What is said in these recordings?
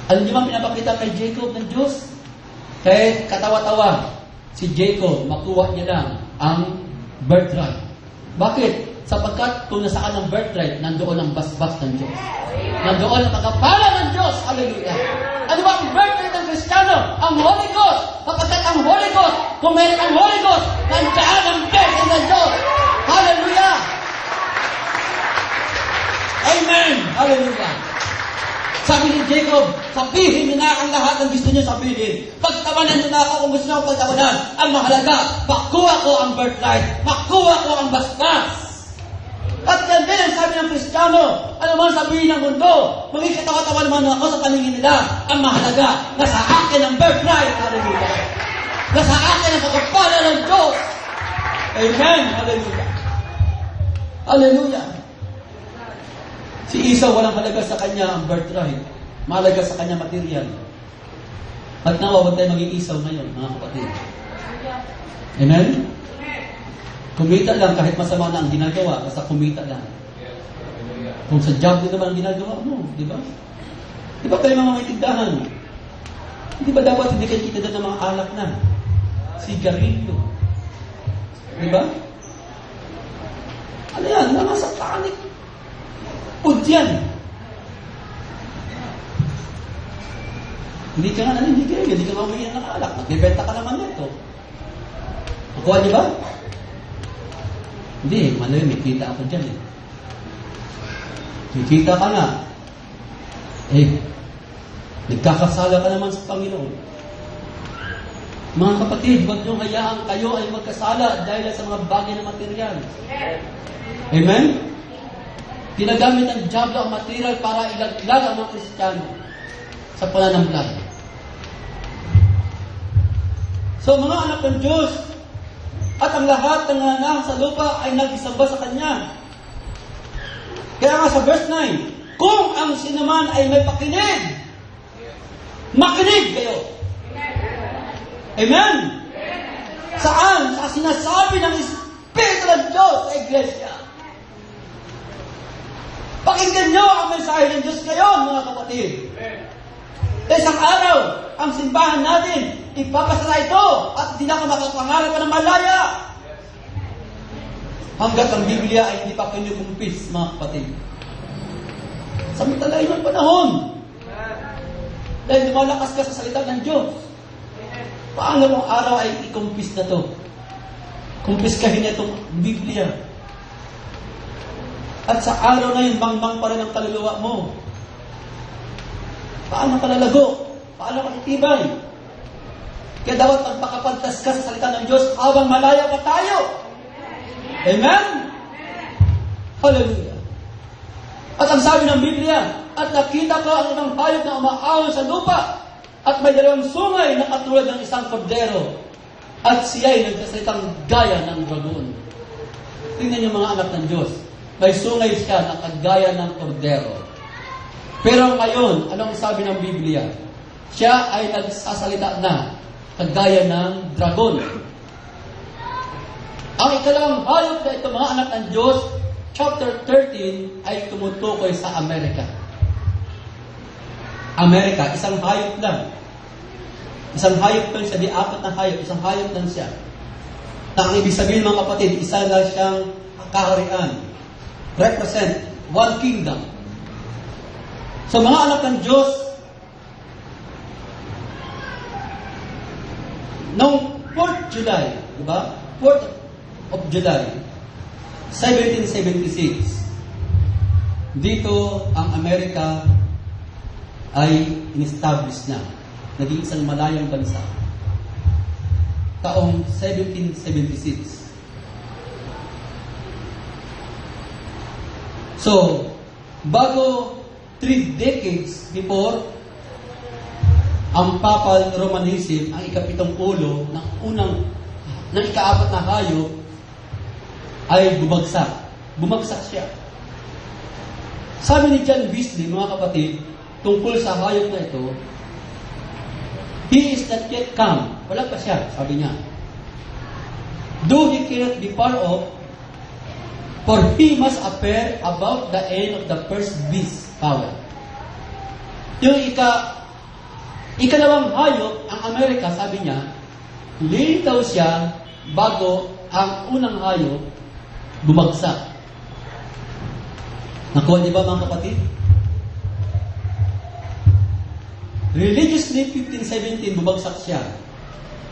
Alam niyo ba pinapakita kay Jacob ng Diyos? Kahit katawa-tawa, si Jacob, makuha niya lang ang birthright. Bakit? Sapagkat kung nasaan ang birthright, nandoon ang basbas ng Diyos. Nandoon ang pagkapala ng Diyos. Hallelujah. Ano ba ang birthright ng Kristiyano? Ang Holy Ghost. Sapagkat ang Holy Ghost, kung meron ang Holy Ghost, nandiyan ang blessing ng Diyos. Hallelujah. Amen. Hallelujah. Sabi ni Jacob, sabihin niyo na ang lahat ng gusto niyo sabihin. Pagtawanan niyo na ako kung gusto niyo pagtawanan. Ang mahalaga, makuha ko ang birthright. Makuha ko ang basbas. At yan din ang sabi ng Kristiyano. Ano man sabihin ng mundo, maging katawa-tawa naman ako sa paningin nila. Ang mahalaga, nasa akin ang birthright. Hallelujah. Nasa akin ang pagkapala ng Diyos. Amen. Hallelujah. Hallelujah. Si Esau, walang halaga sa kanya ang birthright. Mahalaga sa kanya material. At nawa, huwag tayo maging Esau ngayon, mga kapatid. Amen? Kumita lang kahit masama na ang ginagawa, basta kumita lang. Kung sa job din naman ang ginagawa mo, di ba? Di ba kayo mga may tindahan? Di ba dapat hindi kayo kita doon ng mga alak na? Sigarilyo. Di ba? Ano yan? Mga satanic. Pud yan. Hindi ka nga nanindigan, hindi ka mamayan ng alak. Magbebenta ka naman nito. Nakuha niyo ba? Hindi, malayo, may kita ako dyan eh. May kita ka nga. Nagkakasala ka naman sa Panginoon. Mga kapatid, huwag niyong hayaan kayo ay magkasala dahil sa mga bagay na material. Amen? Ginagamit ng diablo ang material para ilaglag ang mga Kristiyano sa pananambahan. So, mga anak ng Diyos, at ang lahat ng nasa lupa ay nag-isamba sa Kanya. Kaya nga sa verse 9, kung ang sinuman ay may pakinig, makinig kayo. Amen? Saan? Sa sinasabi ng Espiritu ng Diyos sa Iglesia. Pakinggan nyo ang mensahe ng Diyos ngayon, mga kapatid. Isang araw, ang simbahan natin, ipapasara ito at hindi na ako makapangarap ng malaya. Hanggat ang Biblia ay hindi pa kinukumpis, mga kapatid. Samantalain ng panahon. Dahil lumalakas ka sa salita ng Diyos. Paano mong araw ay ikumpis na to? Kumpiskahin na itong Biblia. At sa araw na yun, bang-bang pa rin ang kaluluwa mo. Paano ka lalago? Paano ka titibay? Kaya dapat magpakapantas ka sa salita ng Diyos habang malaya pa tayo. Amen? Hallelujah. At ang sabi ng Biblia, at nakita ko ang isang hayop na umaahon sa lupa at may dalawang sungay na katulad ng isang kordero at siya'y nagsasalitang gaya ng dragon. Tingnan niyo mga anak ng Diyos. May sungay siya na kagaya ng kordero. Pero ngayon, anong sabi ng Biblia? Siya ay nagsasalita na kagaya ng dragon. Ang ikalawang hayop na ito, mga anak ng Diyos, chapter 13 ay tumutukoy sa Amerika. Amerika, isang hayop lang. Isang hayop lang siya, di apat na hayop, isang hayop lang siya. Na ang ibig sabihin mga kapatid, isa lang siyang kaharian. Represent one kingdom. So mga anak ng Diyos, noong 4th July, di ba? 4th of July, 1776, dito ang Amerika ay in-establish na. Naging isang malayang bansa. Taong 1776. So, bago 3 decades before, ang Papal Romanism, ang ikapitong ulo ng ikaapat na hayop, ay bumagsak. Bumagsak siya. Sabi ni John Wesley, mga kapatid, tungkol sa hayop na ito, he is not yet come. Wala pa siya, sabi niya. Though he cannot be far off, for he must appear about the end of the first beast power. Yung Ikalawang hayop, ang Amerika, sabi niya, lilitaw siya bago ang unang hayop bumagsak. Nakuha niyo ba mga kapatid? Religiously, 1517, bumagsak siya.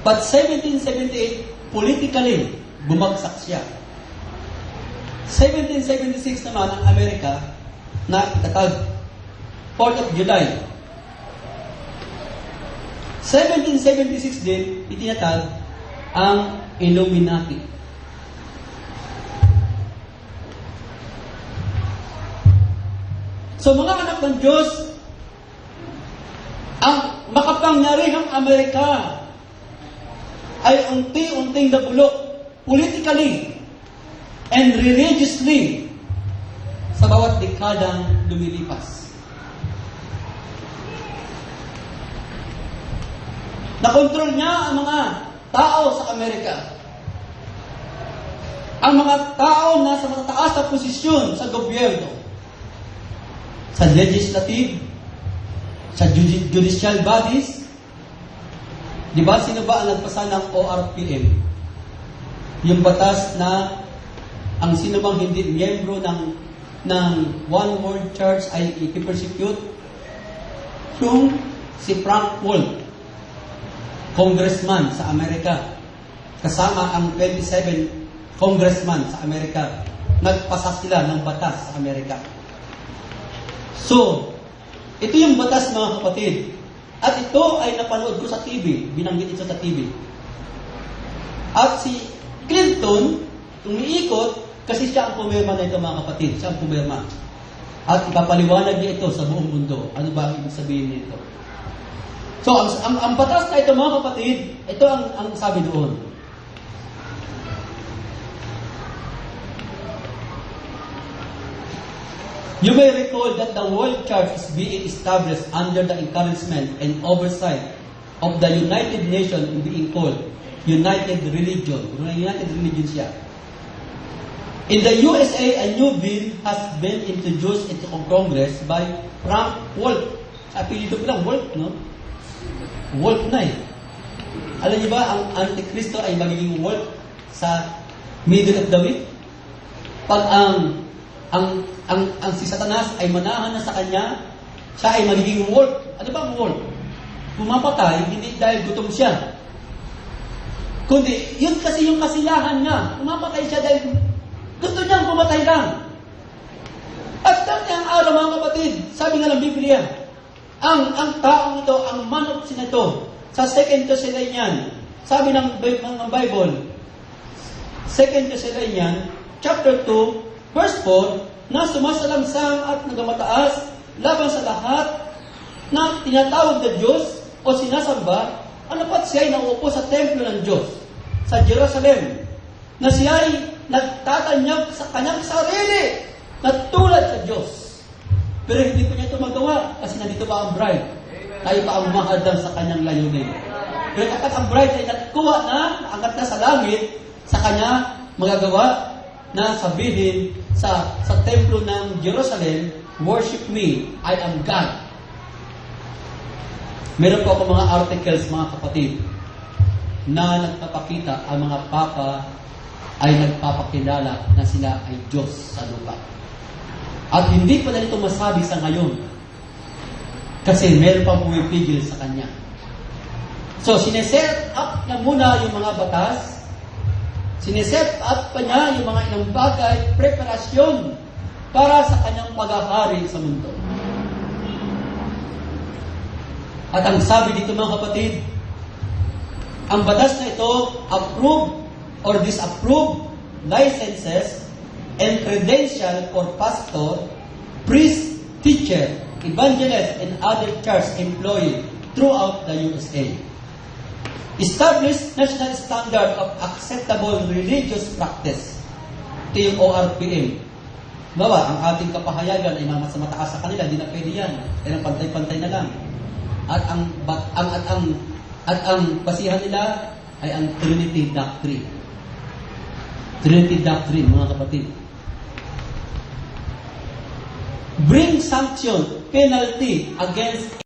But 1778, politically, bumagsak siya. 1776 naman, ang Amerika, na itatag, 4th of July. 1776 din, itinatag ang Illuminati. So mga anak ng Diyos, ang makapangyarihang Amerika ay unti-unting nabulok politically and religiously sa bawat dekadang lumilipas. Nakontrol niya ang mga tao sa Amerika. Ang mga tao na sa matataas na posisyon sa gobyerno, sa legislative, sa judicial bodies. Di ba? Sino ba ang nagpasa ng ORPM? Yung batas na ang sino bang hindi miyembro ng one world church ay ipipersecute? Yung si Frank Wolf, congressman sa Amerika, kasama ang 27 congressman sa Amerika, nagpasa sila ng batas sa Amerika. So, ito yung batas mga kapatid. At ito ay napanood ko sa TV. Binanggit ito sa TV. At si Clinton, umiikot, kasi siya ang pumirma na ito mga kapatid. Siya ang pumirma. At ipapaliwanag niya ito sa buong mundo. Ano ba ang ibig sabihin nito? So, ang batas na ito mga kapatid, ito ang sabi doon. You may recall that the World Church is being established under the encouragement and oversight of the United Nations being called United Religion. United Religion siya. In the USA, a new bill has been introduced into Congress by Frank Wolf. Apelido ko lang, Wolf, no? Wolf na eh. Alam niyo ba, ang Antikristo ay magiging Wolf sa middle of the week? Pag ang si Satanas ay manahan na sa kanya, siya ay magiging wolf. Ano ba ang wolf? Pumapatay, hindi dahil gutom siya. Kundi, yun kasi yung kasiyahan niya. Pumapatay siya dahil gusto niyang pumatay lang. At dati ang araw mga kapatid, sabi nga ng Biblia, ang taong ito, ang man of sin ito, sa 2 Thessalonians, sabi ng Bible, 2 Thessalonians, chapter 2, Verse 4, na sumasalangsang at nagamataas laban sa lahat na tinatawag na Diyos o sinasamba, ano pat siya ay nauupo sa templo ng Diyos sa Jerusalem, na siya ay nagtatanyag sa kanyang sarili na tulad sa Diyos. Pero hindi pa niya ito magawa kasi nandito pa ang bride. Tayo pa ang mahadang sa kanyang layunin. Pero kapag ang bride ay nakuha na, naangat na sa langit, sa kanya magagawa na sabihin sa templo ng Jerusalem, worship me, I am God. Meron po ako mga articles, mga kapatid, na nagpapakita ang mga papa ay nagpapakilala na sila ay Diyos sa lupa. At hindi pa na ito masabi sa ngayon kasi meron pang pumipigil sa kanya. So, sineset up niya muna yung mga batas. Sineset up pa niya yung mga ilang bagay, preparasyon para sa kanyang paghahari sa mundo. At ang sabi dito mga kapatid, ang batas na ito, approve or disapprove licenses and credential for pastor, priest, teacher, evangelist, and other church employee throughout the USA. Establish national standard of acceptable religious practice. Ito yung ORPM. Bawa, ang ating kapahayagan ay mas mataas sa kanila, hindi na pwede yan. Kaya pantay-pantay na lang. At ang basihan nila ay ang Trinity Doctrine. Trinity Doctrine, mga kapatid. Bring sanction, penalty against